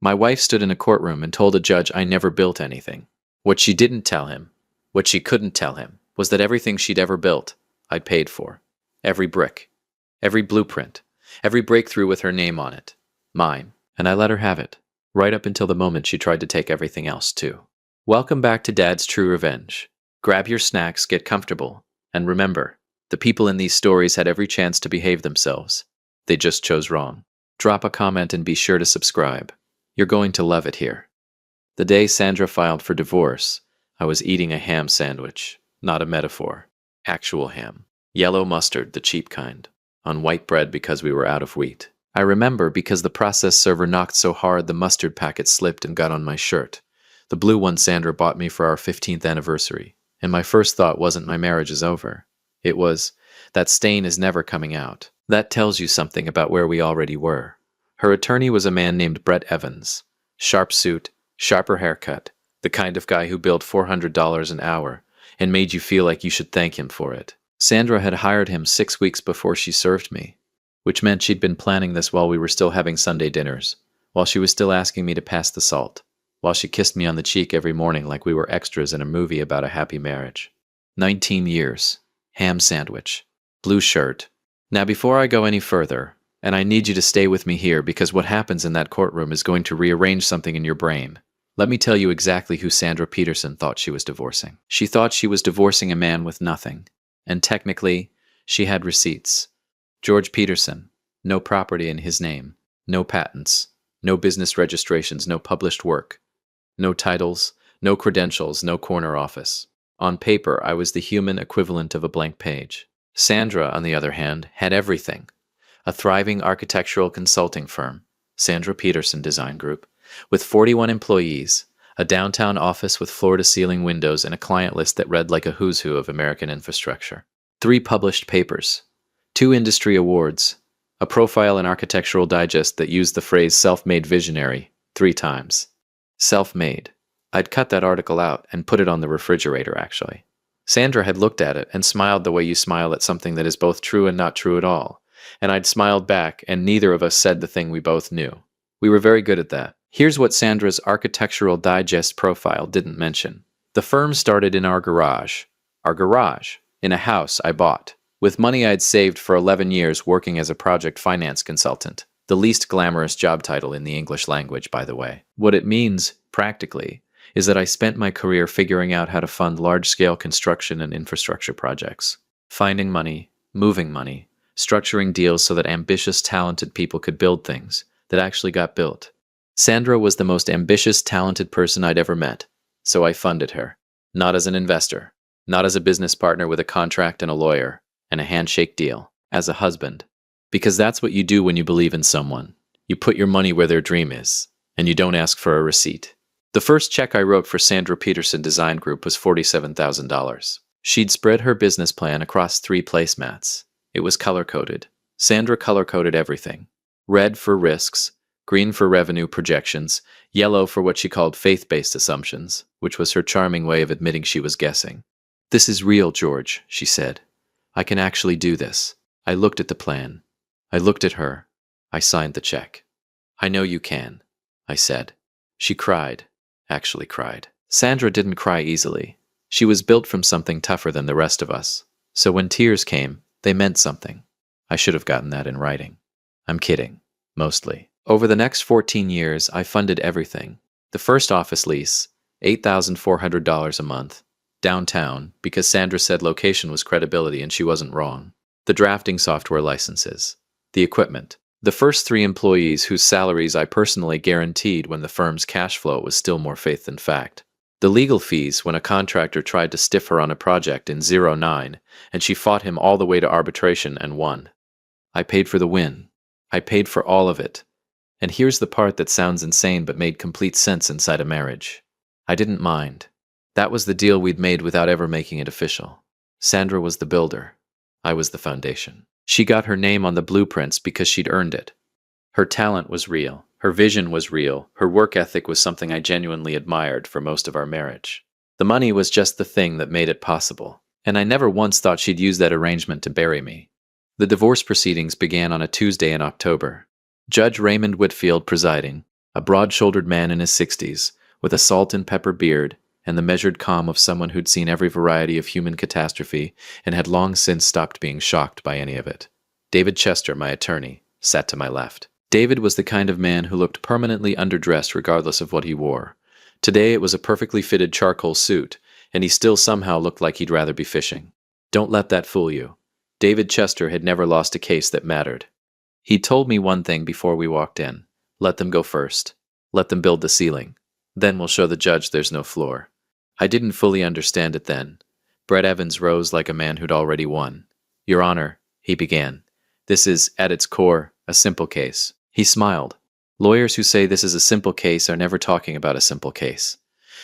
My wife stood in a courtroom and told a judge I never built anything. What she didn't tell him, what she couldn't tell him, was that everything she'd ever built, I paid for. Every brick, every blueprint, every breakthrough with her name on it. Mine. And I let her have it, right up until the moment she tried to take everything else too. Welcome back to Dad's True Revenge. Grab your snacks, get comfortable, and remember, the people in these stories had every chance to behave themselves. They just chose wrong. Drop a comment and be sure to subscribe. You're going to love it here. The day Sandra filed for divorce, I was eating a ham sandwich, not a metaphor. Actual ham. Yellow mustard, the cheap kind. On white bread because we were out of wheat. I remember because the process server knocked so hard the mustard packet slipped and got on my shirt. The blue one Sandra bought me for our 15th anniversary. And my first thought wasn't my marriage is over. It was, that stain is never coming out. That tells you something about where we already were. Her attorney was a man named Brett Evans. Sharp suit, sharper haircut, the kind of guy who billed $400 an hour and made you feel like you should thank him for it. Sandra had hired him 6 weeks before she served me, which meant she'd been planning this while we were still having Sunday dinners, while she was still asking me to pass the salt, while she kissed me on the cheek every morning like we were extras in a movie about a happy marriage. 19 years. Ham sandwich. Blue shirt. Now before I go any further, and I need you to stay with me here because what happens in that courtroom is going to rearrange something in your brain. Let me tell you exactly who Sandra Peterson thought she was divorcing. She thought she was divorcing a man with nothing. And technically, she had receipts. George Peterson, no property in his name, no patents, no business registrations, no published work, no titles, no credentials, no corner office. On paper, I was the human equivalent of a blank page. Sandra, on the other hand, had everything. A thriving architectural consulting firm, Sandra Peterson Design Group, with 41 employees, a downtown office with floor-to-ceiling windows and a client list that read like a who's who of American infrastructure. 3 published papers, 2 industry awards, a profile in Architectural Digest that used the phrase self-made visionary 3 times. Self-made. I'd cut that article out and put it on the refrigerator, actually. Sandra had looked at it and smiled the way you smile at something that is both true and not true at all. And I'd smiled back, and neither of us said the thing we both knew. We were very good at that. Here's what Sandra's Architectural Digest profile didn't mention. The firm started in our garage, in a house I bought, with money I'd saved for 11 years working as a project finance consultant. The least glamorous job title in the English language, by the way. What it means, practically, is that I spent my career figuring out how to fund large-scale construction and infrastructure projects. Finding money, moving money, structuring deals so that ambitious, talented people could build things that actually got built. Sandra was the most ambitious, talented person I'd ever met, so I funded her. Not as an investor, not as a business partner with a contract and a lawyer, and a handshake deal, as a husband. Because that's what you do when you believe in someone. You put your money where their dream is, and you don't ask for a receipt. The first check I wrote for Sandra Peterson Design Group was $47,000. She'd spread her business plan across 3 placemats. It was color-coded. Sandra color-coded everything. Red for risks, green for revenue projections, yellow for what she called faith-based assumptions, which was her charming way of admitting she was guessing. "This is real, George," she said. "I can actually do this." I looked at the plan. I looked at her. I signed the check. "I know you can," I said. She cried. Actually cried. Sandra didn't cry easily. She was built from something tougher than the rest of us. So when tears came, they meant something. I should have gotten that in writing. I'm kidding. Mostly. Over the next 14 years, I funded everything. The first office lease, $8,400 a month. Downtown, because Sandra said location was credibility and she wasn't wrong. The drafting software licenses. The equipment. The first 3 employees whose salaries I personally guaranteed when the firm's cash flow was still more faith than fact. The legal fees when a contractor tried to stiff her on a project in 09, and she fought him all the way to arbitration and won. I paid for the win. I paid for all of it. And here's the part that sounds insane but made complete sense inside a marriage. I didn't mind. That was the deal we'd made without ever making it official. Sandra was the builder. I was the foundation. She got her name on the blueprints because she'd earned it. Her talent was real. Her vision was real. Her work ethic was something I genuinely admired for most of our marriage. The money was just the thing that made it possible. And I never once thought she'd use that arrangement to bury me. The divorce proceedings began on a Tuesday in October. Judge Raymond Whitfield presiding. A broad-shouldered man in his 60s, with a salt and pepper beard and the measured calm of someone who'd seen every variety of human catastrophe and had long since stopped being shocked by any of it. David Chester, my attorney, sat to my left. David was the kind of man who looked permanently underdressed regardless of what he wore. Today it was a perfectly fitted charcoal suit, and he still somehow looked like he'd rather be fishing. Don't let that fool you. David Chester had never lost a case that mattered. He told me one thing before we walked in. Let them go first. Let them build the ceiling. Then we'll show the judge there's no floor. I didn't fully understand it then. Brett Evans rose like a man who'd already won. Your Honor, he began, this is, at its core, a simple case. He smiled. Lawyers who say this is a simple case are never talking about a simple case.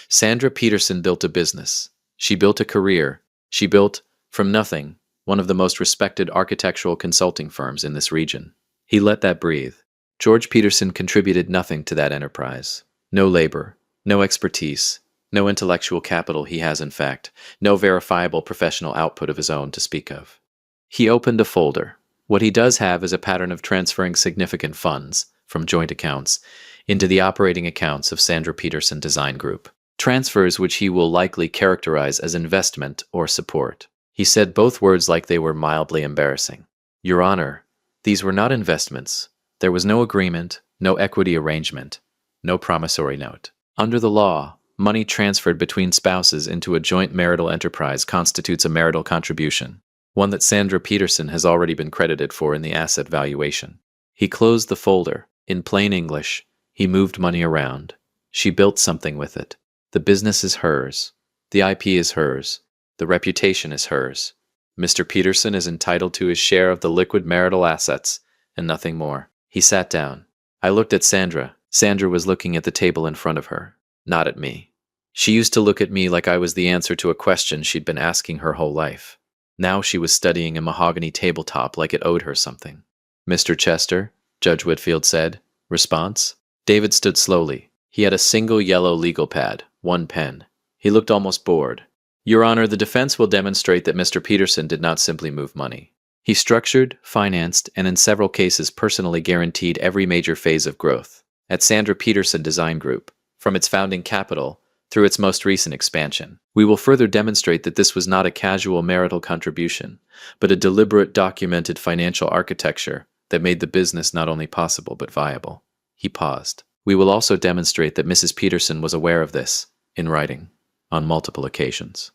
Sandra Peterson built a business. She built a career. She built, from nothing, one of the most respected architectural consulting firms in this region. He let that breathe. George Peterson contributed nothing to that enterprise. No labor, no expertise, no intellectual capital he has in fact, no verifiable professional output of his own to speak of. He opened a folder. What he does have is a pattern of transferring significant funds from joint accounts into the operating accounts of Sandra Peterson Design Group. Transfers which he will likely characterize as investment or support. He said both words like they were mildly embarrassing. Your Honor, these were not investments. There was no agreement, no equity arrangement, no promissory note. Under the law, money transferred between spouses into a joint marital enterprise constitutes a marital contribution, one that Sandra Peterson has already been credited for in the asset valuation. He closed the folder. In plain English, he moved money around. She built something with it. The business is hers. The IP is hers. The reputation is hers. Mr. Peterson is entitled to his share of the liquid marital assets, and nothing more. He sat down. I looked at Sandra. Sandra was looking at the table in front of her, not at me. She used to look at me like I was the answer to a question she'd been asking her whole life. Now she was studying a mahogany tabletop like it owed her something. Mr. Chester, Judge Whitfield said. Response? David stood slowly. He had a single yellow legal pad, one pen. He looked almost bored. Your Honor, the defense will demonstrate that Mr. Peterson did not simply move money. He structured, financed, and in several cases personally guaranteed every major phase of growth at Sandra Peterson Design Group, from its founding capital through its most recent expansion. We will further demonstrate that this was not a casual marital contribution, but a deliberate documented financial architecture that made the business not only possible but viable. He paused. We will also demonstrate that Mrs. Peterson was aware of this, in writing, on multiple occasions.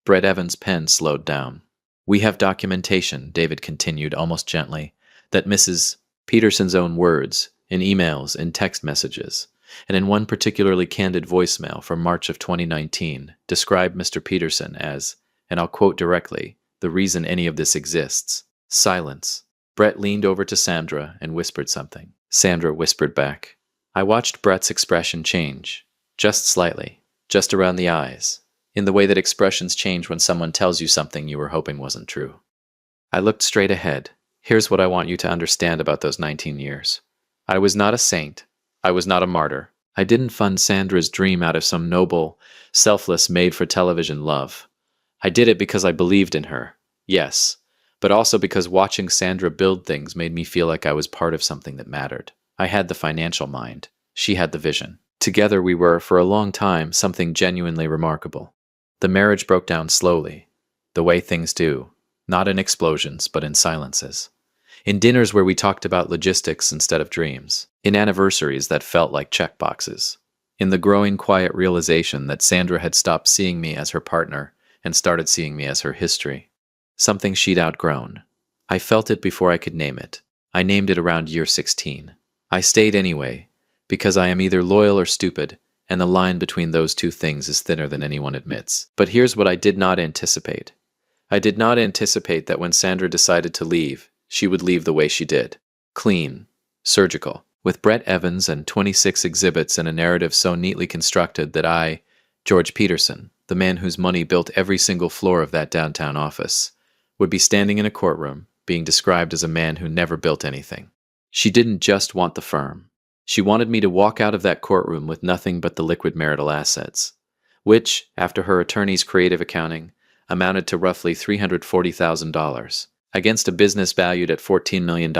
Brett Evans' pen slowed down. We have documentation, David continued almost gently, that Mrs. Peterson's own words, in emails, in text messages, and in one particularly candid voicemail from March of 2019, described Mr. Peterson as, and I'll quote directly, the reason any of this exists. Silence. Brett leaned over to Sandra and whispered something. Sandra whispered back. I watched Brett's expression change, just slightly, just around the eyes, in the way that expressions change when someone tells you something you were hoping wasn't true. I looked straight ahead. Here's what I want you to understand about those 19 years. I was not a saint. I was not a martyr. I didn't fund Sandra's dream out of some noble, selfless, made-for-television love. I did it because I believed in her, yes, but also because watching Sandra build things made me feel like I was part of something that mattered. I had the financial mind. She had the vision. Together we were, for a long time, something genuinely remarkable. The marriage broke down slowly, the way things do, not in explosions, but in silences. In dinners where we talked about logistics instead of dreams. In anniversaries that felt like checkboxes. In the growing quiet realization that Sandra had stopped seeing me as her partner and started seeing me as her history. Something she'd outgrown. I felt it before I could name it. I named it around year 16. I stayed anyway, because I am either loyal or stupid, and the line between those two things is thinner than anyone admits. But here's what I did not anticipate. I did not anticipate that when Sandra decided to leave, she would leave the way she did. Clean. Surgical. With Brett Evans and 26 exhibits and a narrative so neatly constructed that I, George Peterson, the man whose money built every single floor of that downtown office, would be standing in a courtroom, being described as a man who never built anything. She didn't just want the firm. She wanted me to walk out of that courtroom with nothing but the liquid marital assets, which, after her attorney's creative accounting, amounted to roughly $340,000, against a business valued at $14 million.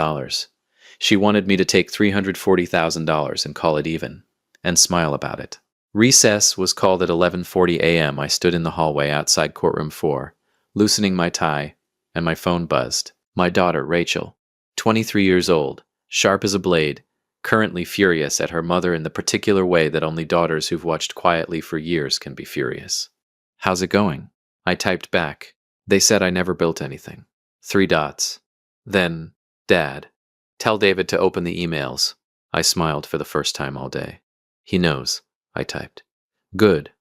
She wanted me to take $340,000 and call it even, and smile about it. Recess was called at 11:40 a.m. I stood in the hallway outside courtroom 4, loosening my tie, and my phone buzzed. My daughter, Rachel, 23 years old, sharp as a blade, currently furious at her mother in the particular way that only daughters who've watched quietly for years can be furious. "How's it going?" I typed back. "They said I never built anything." 3 dots. Then, "Dad, tell David to open the emails." I smiled for the first time all day. "He knows," I typed. "Good,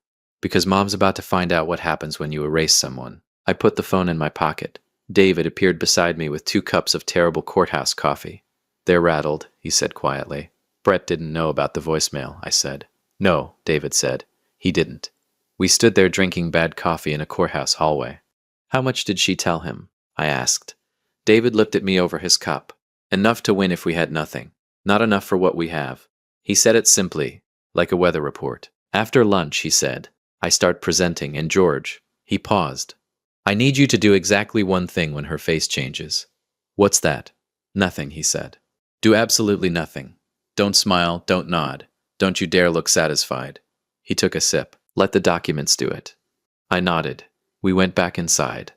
because Mom's about to find out what happens when you erase someone." I put the phone in my pocket. David appeared beside me with 2 cups of terrible courthouse coffee. "They're rattled," he said quietly. "Brett didn't know about the voicemail," I said. "No," David said. "He didn't." We stood there drinking bad coffee in a courthouse hallway. "How much did she tell him?" I asked. David looked at me over his cup. "Enough to win if we had nothing. Not enough for what we have." He said it simply, like a weather report. "After lunch," he said, "I start presenting, and George," he paused. "I need you to do exactly one thing when her face changes." "What's that?" "Nothing," he said. "Do absolutely nothing. Don't smile, don't nod. Don't you dare look satisfied." He took a sip. "Let the documents do it." I nodded. We went back inside.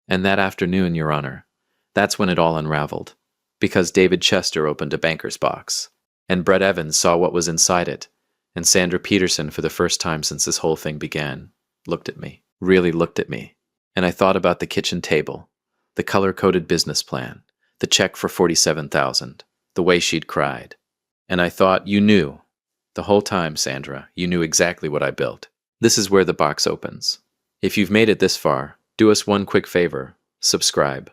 And that afternoon, Your Honor, that's when it all unraveled. Because David Chester opened a banker's box. And Brett Evans saw what was inside it. And Sandra Peterson, for the first time since this whole thing began, looked at me. Really looked at me. And I thought about the kitchen table, the color-coded business plan, the check for $47,000, the way she'd cried. And I thought, you knew. The whole time, Sandra, you knew exactly what I built. This is where the box opens. If you've made it this far, do us one quick favor. Subscribe.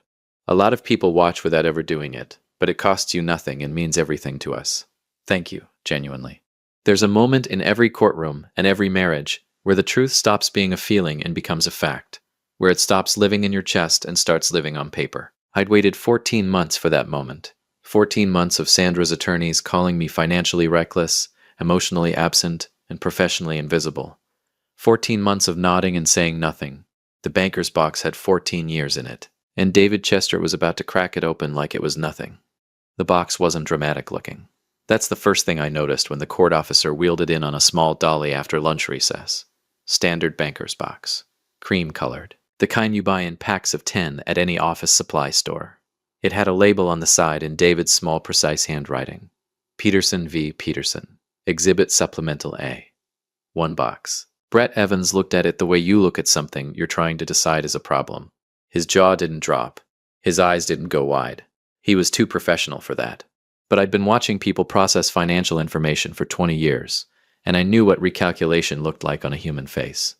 A lot of people watch without ever doing it, but it costs you nothing and means everything to us. Thank you, genuinely. There's a moment in every courtroom and every marriage where the truth stops being a feeling and becomes a fact, where it stops living in your chest and starts living on paper. I'd waited 14 months for that moment. 14 months of Sandra's attorneys calling me financially reckless, emotionally absent, and professionally invisible. 14 months of nodding and saying nothing. The banker's box had 14 years in it, and David Chester was about to crack it open like it was nothing. The box wasn't dramatic looking. That's the first thing I noticed when the court officer wheeled it in on a small dolly after lunch recess. Standard banker's box. Cream-colored. The kind you buy in packs of 10 at any office supply store. It had a label on the side in David's small, precise handwriting. Peterson v. Peterson. Exhibit Supplemental A. 1 box. Brett Evans looked at it the way you look at something you're trying to decide is a problem. His jaw didn't drop. His eyes didn't go wide. He was too professional for that. But I'd been watching people process financial information for 20 years, and I knew what recalculation looked like on a human face.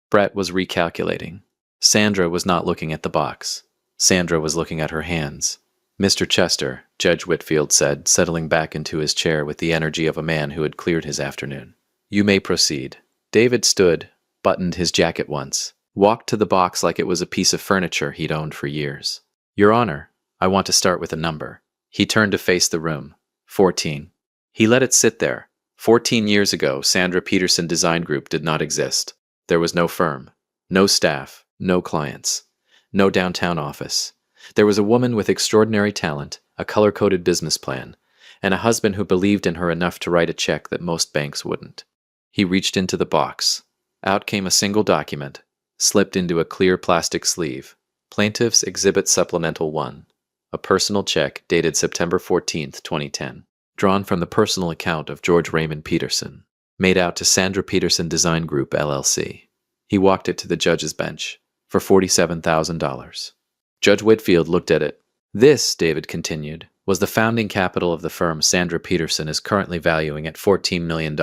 Brett was recalculating. Sandra was not looking at the box. Sandra was looking at her hands. "Mr. Chester," Judge Whitfield said, settling back into his chair with the energy of a man who had cleared his afternoon. "You may proceed." David stood, buttoned his jacket once, walked to the box like it was a piece of furniture he'd owned for years. "Your Honor, I want to start with a number." He turned to face the room. 14. He let it sit there. 14 years ago, Sandra Peterson Design Group did not exist. There was no firm, no staff, no clients, no downtown office. There was a woman with extraordinary talent, a color-coded business plan, and a husband who believed in her enough to write a check that most banks wouldn't. He reached into the box. Out came a single document, slipped into a clear plastic sleeve. Plaintiff's Exhibit Supplemental 1. A personal check dated September 14, 2010. Drawn from the personal account of George Raymond Peterson. Made out to Sandra Peterson Design Group, LLC. He walked it to the judge's bench. For $47,000. Judge Whitfield looked at it. "This," David continued, "was the founding capital of the firm Sandra Peterson is currently valuing at $14 million.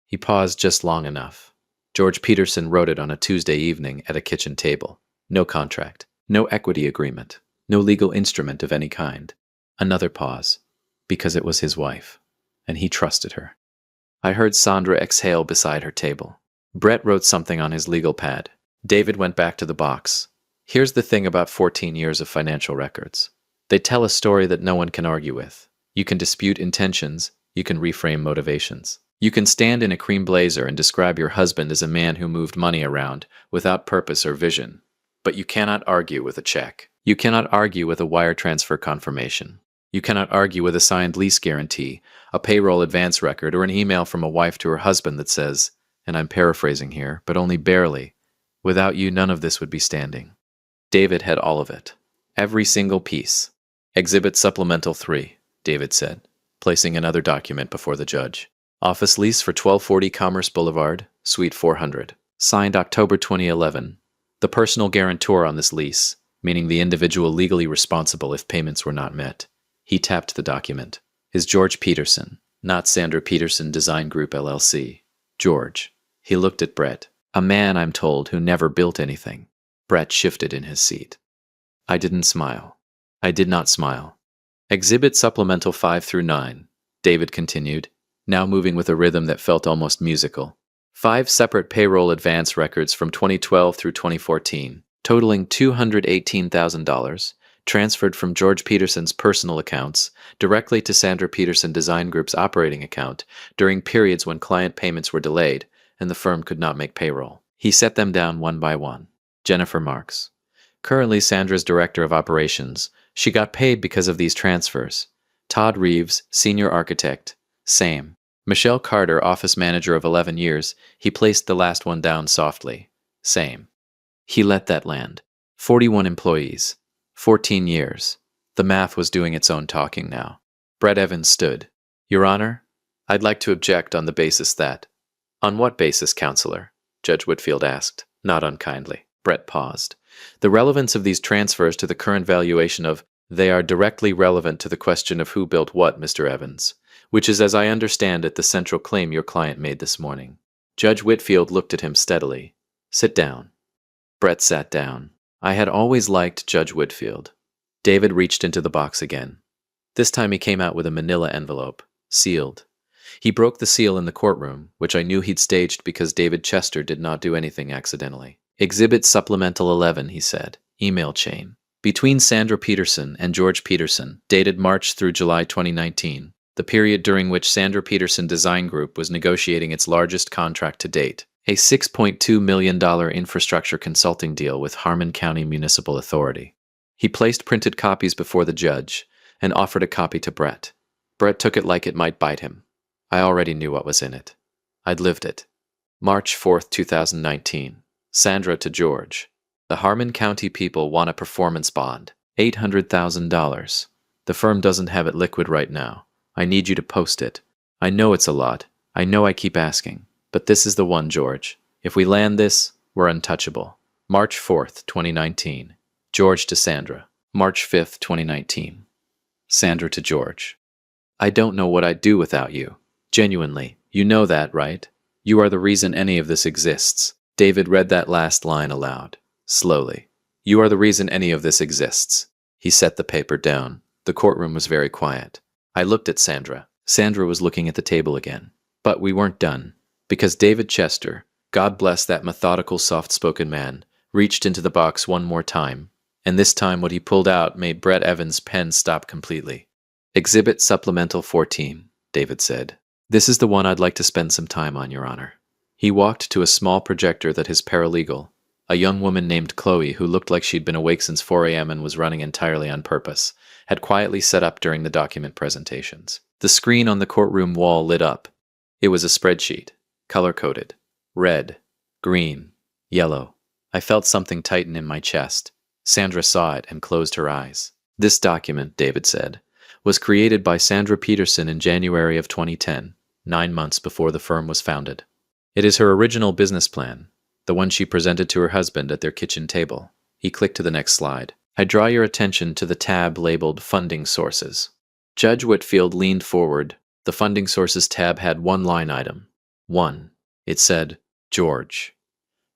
He paused just long enough. George Peterson wrote it on a Tuesday evening at a kitchen table. No contract. No equity agreement. No legal instrument of any kind. Another pause. Because it was his wife. And he trusted her. I heard Sandra exhale beside her table. Brett wrote something on his legal pad. David went back to the box. Here's the thing about 14 years of financial records. They tell a story that no one can argue with. You can dispute intentions. You can reframe motivations. You can stand in a cream blazer and describe your husband as a man who moved money around without purpose or vision. But you cannot argue with a check. You cannot argue with a wire transfer confirmation. You cannot argue with a signed lease guarantee, a payroll advance record, or an email from a wife to her husband that says, and I'm paraphrasing here, but only barely, without you none of this would be standing. David had all of it. Every single piece. Exhibit Supplemental 3, David said, placing another document before the judge. Office lease for 1240 Commerce Boulevard, Suite 400. Signed October 2011. The personal guarantor on this lease, meaning the individual legally responsible if payments were not met. He tapped the document. Is George Peterson, not Sandra Peterson Design Group LLC. George. He looked at Brett. A man, I'm told, who never built anything. Brett shifted in his seat. I didn't smile. I did not smile. Exhibit Supplemental 5 through 9, David continued, now moving with a rhythm that felt almost musical. 5 separate payroll advance records from 2012 through 2014, totaling $218,000, transferred from George Peterson's personal accounts directly to Sandra Peterson Design Group's operating account during periods when client payments were delayed and the firm could not make payroll. He set them down one by one. Jennifer Marks. Currently Sandra's Director of Operations. She got paid because of these transfers. Todd Reeves, Senior Architect. Same. Michelle Carter, Office Manager of 11 years. He placed the last one down softly. Same. He let that land. 41 employees. 14 years. The math was doing its own talking now. Brett Evans stood. Your Honor, I'd like to object on the basis that... On what basis, Counselor? Judge Whitfield asked, not unkindly. Brett paused. The relevance of these transfers to the current valuation of... They are directly relevant to the question of who built what, Mr. Evans, which is, as I understand it, the central claim your client made this morning. Judge Whitfield looked at him steadily. Sit down. Brett sat down. I had always liked Judge Whitfield. David reached into the box again. This time he came out with a manila envelope, sealed. He broke the seal in the courtroom, which I knew he'd staged because David Chester did not do anything accidentally. Exhibit Supplemental 11, he said. Email chain. Between Sandra Peterson and George Peterson, dated March through July 2019, the period during which Sandra Peterson Design Group was negotiating its largest contract to date, a $6.2 million infrastructure consulting deal with Harmon County Municipal Authority. He placed printed copies before the judge and offered a copy to Brett. Brett took it like it might bite him. I already knew what was in it. I'd lived it. March 4th, 2019. Sandra to George. The Harmon County people want a performance bond. $800,000. The firm doesn't have it liquid right now. I need you to post it. I know it's a lot. I know I keep asking. But this is the one, George. If we land this, we're untouchable. March 4th, 2019. George to Sandra. March 5th, 2019. Sandra to George. I don't know what I'd do without you. Genuinely. You know that, right? You are the reason any of this exists. David read that last line aloud. Slowly. You are the reason any of this exists. He set the paper down. The courtroom was very quiet. I looked at Sandra. Sandra was looking at the table again. But we weren't done. Because David Chester, God bless that methodical, soft-spoken man, reached into the box one more time, and this time what he pulled out made Brett Evans' pen stop completely. Exhibit Supplemental 14, David said. This is the one I'd like to spend some time on, Your Honor. He walked to a small projector that his paralegal, a young woman named Chloe who looked like she'd been awake since 4 a.m. and was running entirely on purpose, had quietly set up during the document presentations. The screen on the courtroom wall lit up. It was a spreadsheet. Color-coded. Red. Green. Yellow. I felt something tighten in my chest. Sandra saw it and closed her eyes. This document, David said, was created by Sandra Peterson in January of 2010, 9 months before the firm was founded. It is her original business plan, the one she presented to her husband at their kitchen table. He clicked to the next slide. I draw your attention to the tab labeled Funding Sources. Judge Whitfield leaned forward. The Funding Sources tab had one line item. 1. It said, George.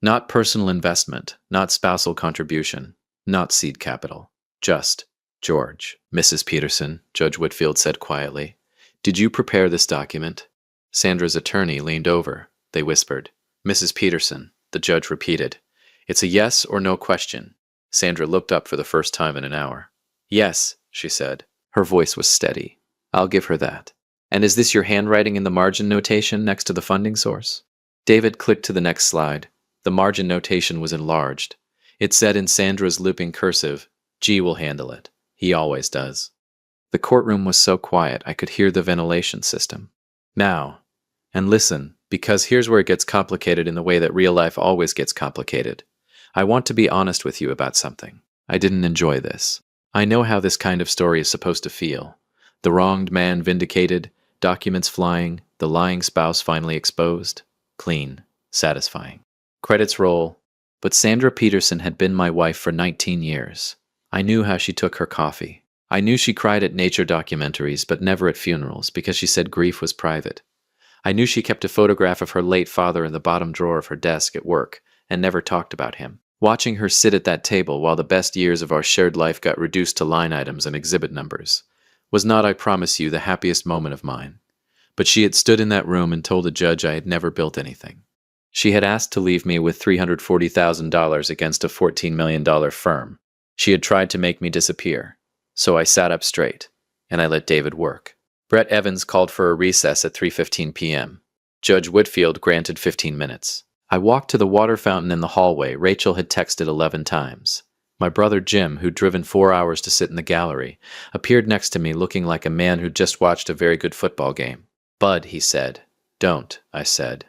Not personal investment, not spousal contribution, not seed capital. Just George. Mrs. Peterson, Judge Whitfield said quietly. Did you prepare this document? Sandra's attorney leaned over. They whispered. Mrs. Peterson, the judge repeated. It's a yes or no question. Sandra looked up for the first time in an hour. Yes, she said. Her voice was steady. I'll give her that. And is this your handwriting in the margin notation next to the funding source? David clicked to the next slide. The margin notation was enlarged. It said in Sandra's looping cursive, G will handle it. He always does. The courtroom was so quiet I could hear the ventilation system. Now, and listen, because here's where it gets complicated in the way that real life always gets complicated. I want to be honest with you about something. I didn't enjoy this. I know how this kind of story is supposed to feel. The wronged man vindicated, documents flying, the lying spouse finally exposed. Clean, satisfying. Credits roll. But Sandra Peterson had been my wife for 19 years. I knew how she took her coffee. I knew she cried at nature documentaries, but never at funerals, because she said grief was private. I knew she kept a photograph of her late father in the bottom drawer of her desk at work, and never talked about him. Watching her sit at that table while the best years of our shared life got reduced to line items and exhibit numbers was not, I promise you, the happiest moment of mine. But she had stood in that room and told a judge I had never built anything. She had asked to leave me with $340,000 against a $14 million firm. She had tried to make me disappear. So I sat up straight, and I let David work. Brett Evans called for a recess at 3:15 p.m. Judge Whitfield granted 15 minutes. I walked to the water fountain in the hallway Rachel had texted 11 times. My brother Jim, who'd driven 4 hours to sit in the gallery, appeared next to me looking like a man who'd just watched a very good football game. Bud, he said. Don't, I said.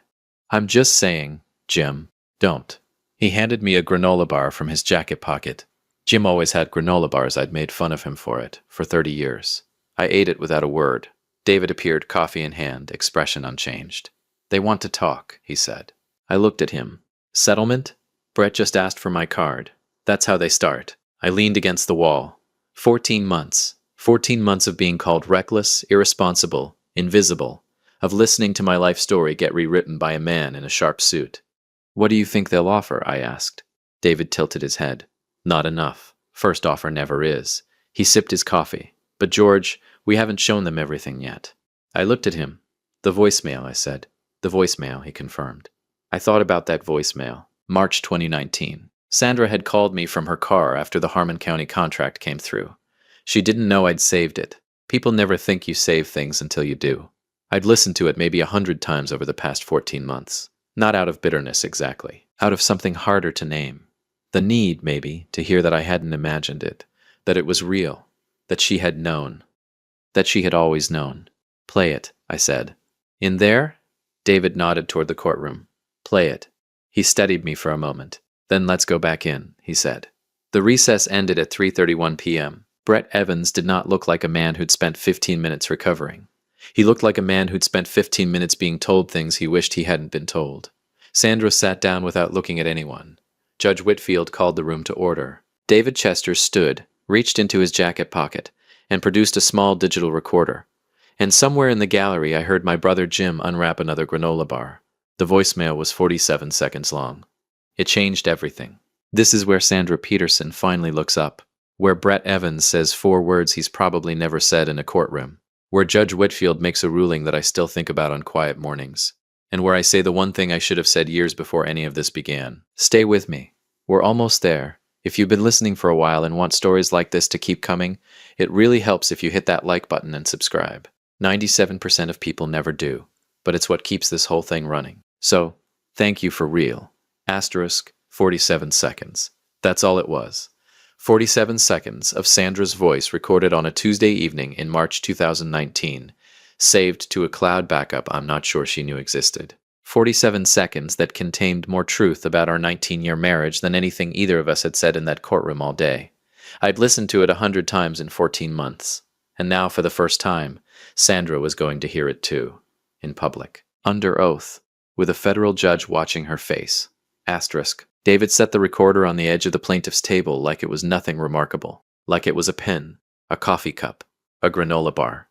I'm just saying, Jim, don't. He handed me a granola bar from his jacket pocket. Jim always had granola bars. I'd made fun of him for it, for 30 years. I ate it without a word. David appeared, coffee in hand, expression unchanged. They want to talk, he said. I looked at him. Settlement? Brett just asked for my card. That's how they start. I leaned against the wall. 14 months. 14 months of being called reckless, irresponsible, invisible, of listening to my life story get rewritten by a man in a sharp suit. What do you think they'll offer? I asked. David tilted his head. Not enough. First offer never is. He sipped his coffee. But George, we haven't shown them everything yet. I looked at him. The voicemail, I said. The voicemail, he confirmed. I thought about that voicemail. March 2019. Sandra had called me from her car after the Harmon County contract came through. She didn't know I'd saved it. People never think you save things until you do. I'd listened to it maybe 100 times over the past 14 months. Not out of bitterness exactly. Out of something harder to name. The need, maybe, to hear that I hadn't imagined it. That it was real. That she had known. That she had always known. Play it, I said. In there? David nodded toward the courtroom. Play it. He studied me for a moment. Then let's go back in, he said. The recess ended at 3:31 p.m. Brett Evans did not look like a man who'd spent 15 minutes recovering. He looked like a man who'd spent 15 minutes being told things he wished he hadn't been told. Sandra sat down without looking at anyone. Judge Whitfield called the room to order. David Chester stood, reached into his jacket pocket, and produced a small digital recorder. And somewhere in the gallery I heard my brother Jim unwrap another granola bar. The voicemail was 47 seconds long. It changed everything. This is where Sandra Peterson finally looks up. Where Brett Evans says 4 words he's probably never said in a courtroom. Where Judge Whitfield makes a ruling that I still think about on quiet mornings. And where I say the one thing I should have said years before any of this began. Stay with me. We're almost there. If you've been listening for a while and want stories like this to keep coming, it really helps if you hit that like button and subscribe. 97% of people never do, but it's what keeps this whole thing running. So, thank you for real. Asterisk, 47 seconds. That's all it was. 47 seconds of Sandra's voice recorded on a Tuesday evening in March 2019, saved to a cloud backup I'm not sure she knew existed. 47 seconds that contained more truth about our 19-year marriage than anything either of us had said in that courtroom all day. I'd listened to it 100 times in 14 months. And now, for the first time, Sandra was going to hear it too. In public. Under oath. With a federal judge watching her face. Asterisk. David set the recorder on the edge of the plaintiff's table like it was nothing remarkable. Like it was a pen, a coffee cup, a granola bar.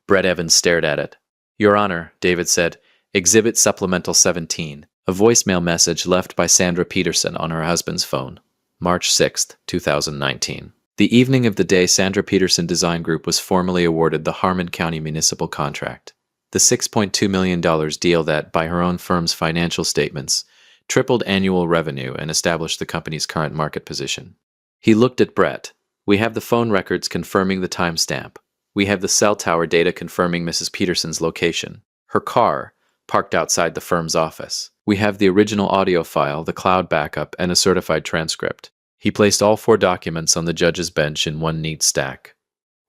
Brett Evans stared at it. Your Honor, David said, Exhibit Supplemental 17, a voicemail message left by Sandra Peterson on her husband's phone. March 6, 2019. The evening of the day Sandra Peterson Design Group was formally awarded the Harmon County municipal contract. The $6.2 million deal that, by her own firm's financial statements, tripled annual revenue and established the company's current market position. He looked at Brett. We have the phone records confirming the timestamp. We have the cell tower data confirming Mrs. Peterson's location. Her car, parked outside the firm's office. We have the original audio file, the cloud backup, and a certified transcript. He placed all 4 documents on the judge's bench in one neat stack.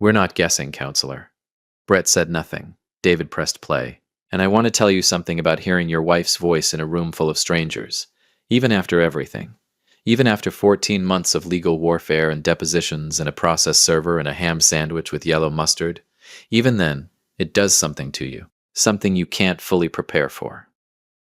We're not guessing, counselor. Brett said nothing. David pressed play. And I want to tell you something about hearing your wife's voice in a room full of strangers. Even after everything. Even after 14 months of legal warfare and depositions and a process server and a ham sandwich with yellow mustard. Even then, it does something to you. Something you can't fully prepare for.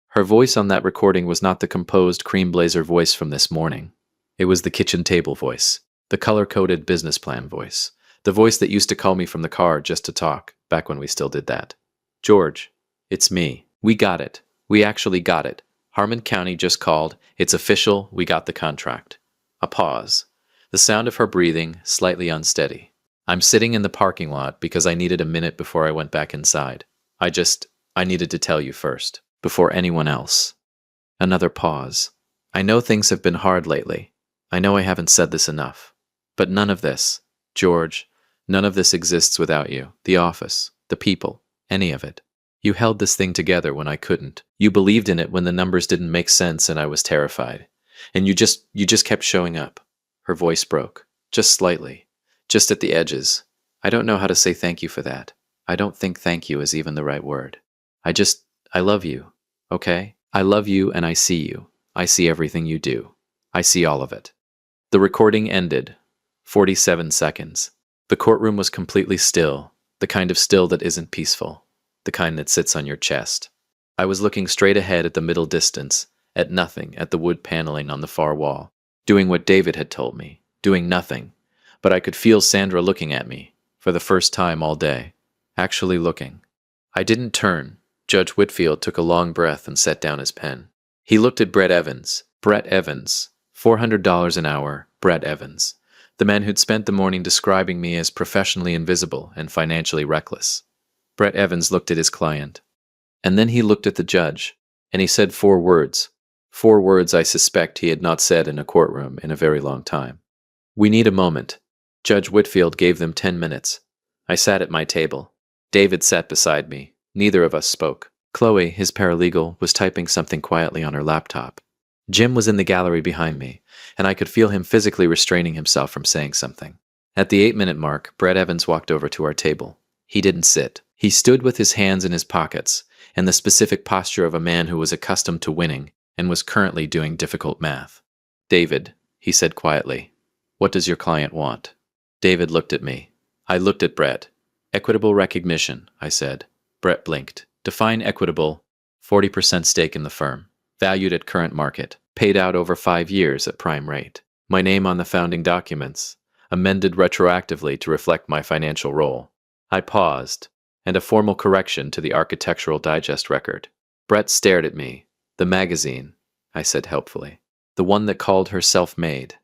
Her voice on that recording was not the composed cream blazer voice from this morning. It was the kitchen table voice. The color-coded business plan voice. The voice that used to call me from the car just to talk, back when we still did that. George, it's me. We got it. We actually got it. Harmon County just called. It's official. We got the contract. A pause. The sound of her breathing, slightly unsteady. I'm sitting in the parking lot because I needed a minute before I went back inside. I needed to tell you first, before anyone else. Another pause. I know things have been hard lately. I know I haven't said this enough. But none of this, George, none of this exists without you. The office, the people, any of it. You held this thing together when I couldn't. You believed in it when the numbers didn't make sense and I was terrified. And you just kept showing up. Her voice broke. Just slightly. Just at the edges. I don't know how to say thank you for that. I don't think thank you is even the right word. I love you. Okay? I love you and I see you. I see everything you do. I see all of it. The recording ended. 47 seconds. The courtroom was completely still. The kind of still that isn't peaceful. The kind that sits on your chest. I was looking straight ahead at the middle distance, at nothing, at the wood paneling on the far wall, doing what David had told me, doing nothing. But I could feel Sandra looking at me, for the first time all day, actually looking. I didn't turn. Judge Whitfield took a long breath and set down his pen. He looked at Brett Evans. $400 an hour, Brett Evans. The man who'd spent the morning describing me as professionally invisible and financially reckless. Brett Evans looked at his client. And then he looked at the judge, and he said 4 words. 4 words I suspect he had not said in a courtroom in a very long time. We need a moment. Judge Whitfield gave them 10 minutes. I sat at my table. David sat beside me. Neither of us spoke. Chloe, his paralegal, was typing something quietly on her laptop. Jim was in the gallery behind me, and I could feel him physically restraining himself from saying something. At the 8-minute mark, Brett Evans walked over to our table. He didn't sit. He stood with his hands in his pockets, and the specific posture of a man who was accustomed to winning and was currently doing difficult math. David, he said quietly, what does your client want? David looked at me. I looked at Brett. Equitable recognition, I said. Brett blinked. Define equitable. 40% stake in the firm. Valued at current market. Paid out over 5 years at prime rate. My name on the founding documents. Amended retroactively to reflect my financial role. I paused. And a formal correction to the Architectural Digest record. Brett stared at me. The magazine, I said helpfully. The one that called her self-made.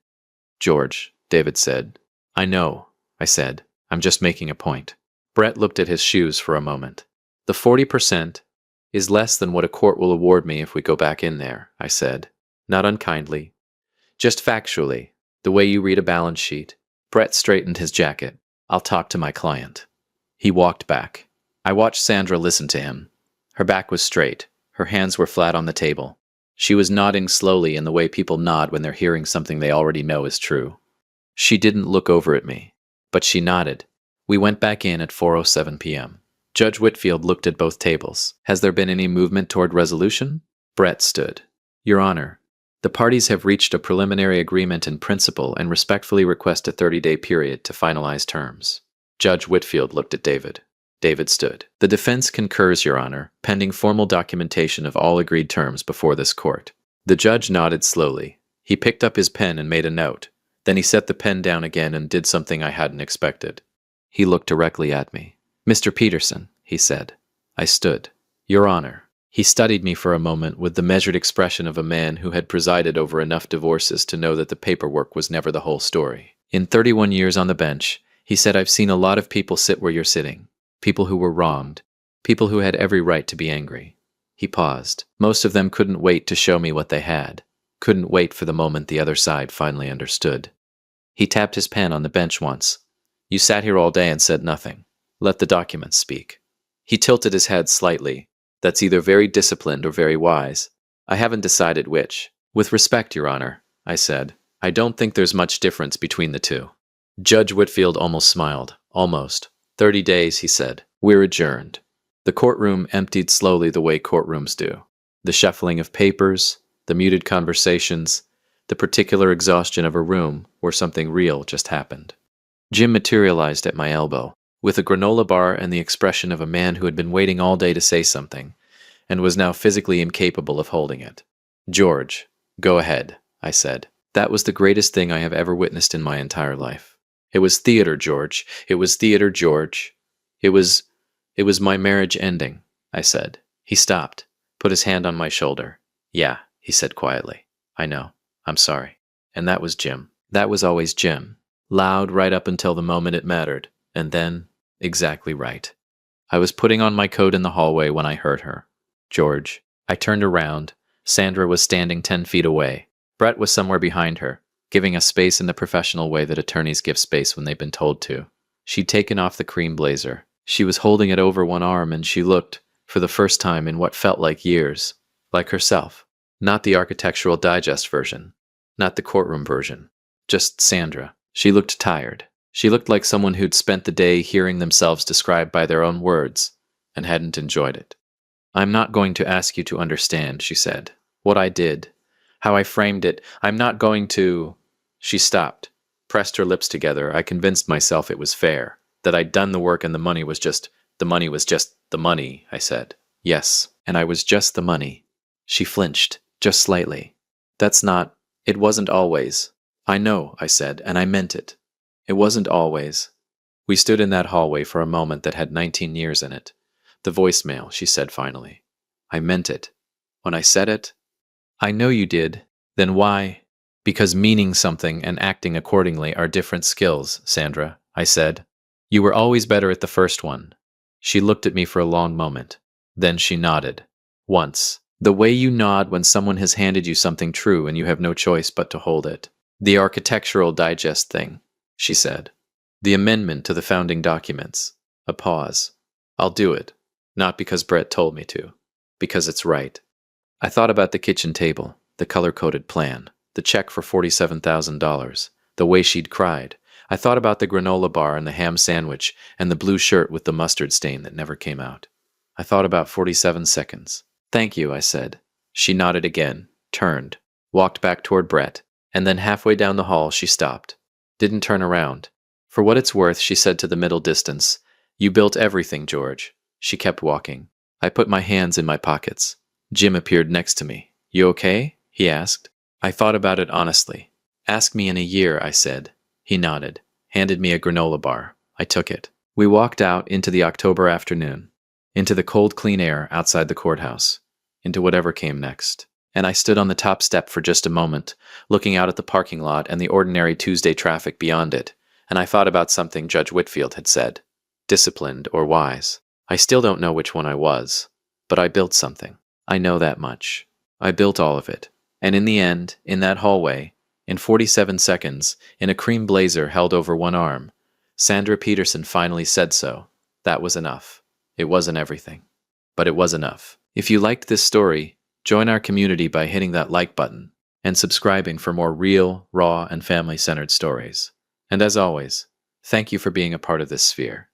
George, David said. I know, I said. I'm just making a point. Brett looked at his shoes for a moment. The 40% is less than what a court will award me if we go back in there, I said. Not unkindly. Just factually, the way you read a balance sheet. Brett straightened his jacket. I'll talk to my client. He walked back. I watched Sandra listen to him. Her back was straight. Her hands were flat on the table. She was nodding slowly in the way people nod when they're hearing something they already know is true. She didn't look over at me, but she nodded. We went back in at 4:07 p.m. Judge Whitfield looked at both tables. Has there been any movement toward resolution? Brett stood. Your Honor, the parties have reached a preliminary agreement in principle and respectfully request a 30-day period to finalize terms. Judge Whitfield looked at David. David stood. The defense concurs, Your Honor, pending formal documentation of all agreed terms before this court. The judge nodded slowly. He picked up his pen and made a note. Then he set the pen down again and did something I hadn't expected. He looked directly at me. Mr. Peterson, he said. I stood. Your Honor. He studied me for a moment with the measured expression of a man who had presided over enough divorces to know that the paperwork was never the whole story. In 31 years on the bench, he said, I've seen a lot of people sit where you're sitting. People who were wronged. People who had every right to be angry. He paused. Most of them couldn't wait to show me what they had. Couldn't wait for the moment the other side finally understood. He tapped his pen on the bench once. You sat here all day and said nothing. Let the documents speak. He tilted his head slightly. That's either very disciplined or very wise. I haven't decided which. With respect, Your Honor, I said, I don't think there's much difference between the two. Judge Whitfield almost smiled. Almost. 30 days, he said. We're adjourned. The courtroom emptied slowly the way courtrooms do. The shuffling of papers, the muted conversations, the particular exhaustion of a room where something real just happened. Jim materialized at my elbow, with a granola bar and the expression of a man who had been waiting all day to say something, and was now physically incapable of holding it. George, go ahead, I said. That was the greatest thing I have ever witnessed in my entire life. It was theater, George. It was theater, George. It was my marriage ending, I said. He stopped, put his hand on my shoulder. Yeah, he said quietly. I know. I'm sorry. And that was Jim. That was always Jim. Loud right up until the moment it mattered. And then, exactly right. I was putting on my coat in the hallway when I heard her. George. I turned around. Sandra was standing 10 feet away. Brett was somewhere behind her, giving us space in the professional way that attorneys give space when they've been told to. She'd taken off the cream blazer. She was holding it over one arm, and she looked, for the first time in what felt like years, like herself. Not the Architectural Digest version. Not the courtroom version. Just Sandra. She looked tired. She looked like someone who'd spent the day hearing themselves described by their own words, and hadn't enjoyed it. I'm not going to ask you to understand, she said. What I did. How I framed it. I'm not going to... She stopped, pressed her lips together. I convinced myself it was fair, that I'd done the work and the money was just the money, I said. Yes, and I was just the money. She flinched, just slightly. It wasn't always. I know, I said, and I meant it. It wasn't always. We stood in that hallway for a moment that had 19 years in it. The voicemail, she said finally. I meant it. When I said it, I know you did. Then why? Because meaning something and acting accordingly are different skills, Sandra, I said. You were always better at the first one. She looked at me for a long moment. Then she nodded. Once. The way you nod when someone has handed you something true and you have no choice but to hold it. The Architectural Digest thing, she said. The amendment to the founding documents. A pause. I'll do it. Not because Brett told me to. Because it's right. I thought about the kitchen table, the color-coded plan, the check for $47,000, the way she'd cried. I thought about the granola bar and the ham sandwich and the blue shirt with the mustard stain that never came out. I thought about 47 seconds. Thank you, I said. She nodded again, turned, walked back toward Brett, and then halfway down the hall she stopped. Didn't turn around. For what it's worth, she said to the middle distance, You built everything, George. She kept walking. I put my hands in my pockets. Jim appeared next to me. You okay? He asked. I thought about it honestly. Ask me in a year, I said. He nodded, handed me a granola bar. I took it. We walked out into the October afternoon, into the cold, clean air outside the courthouse, into whatever came next. And I stood on the top step for just a moment, looking out at the parking lot and the ordinary Tuesday traffic beyond it, and I thought about something Judge Whitfield had said. Disciplined or wise. I still don't know which one I was, but I built something. I know that much. I built all of it. And in the end, in that hallway, in 47 seconds, in a cream blazer held over one arm, Sandra Peterson finally said so. That was enough. It wasn't everything, but it was enough. If you liked this story, join our community by hitting that like button and subscribing for more real, raw, and family-centered stories. And as always, thank you for being a part of this sphere.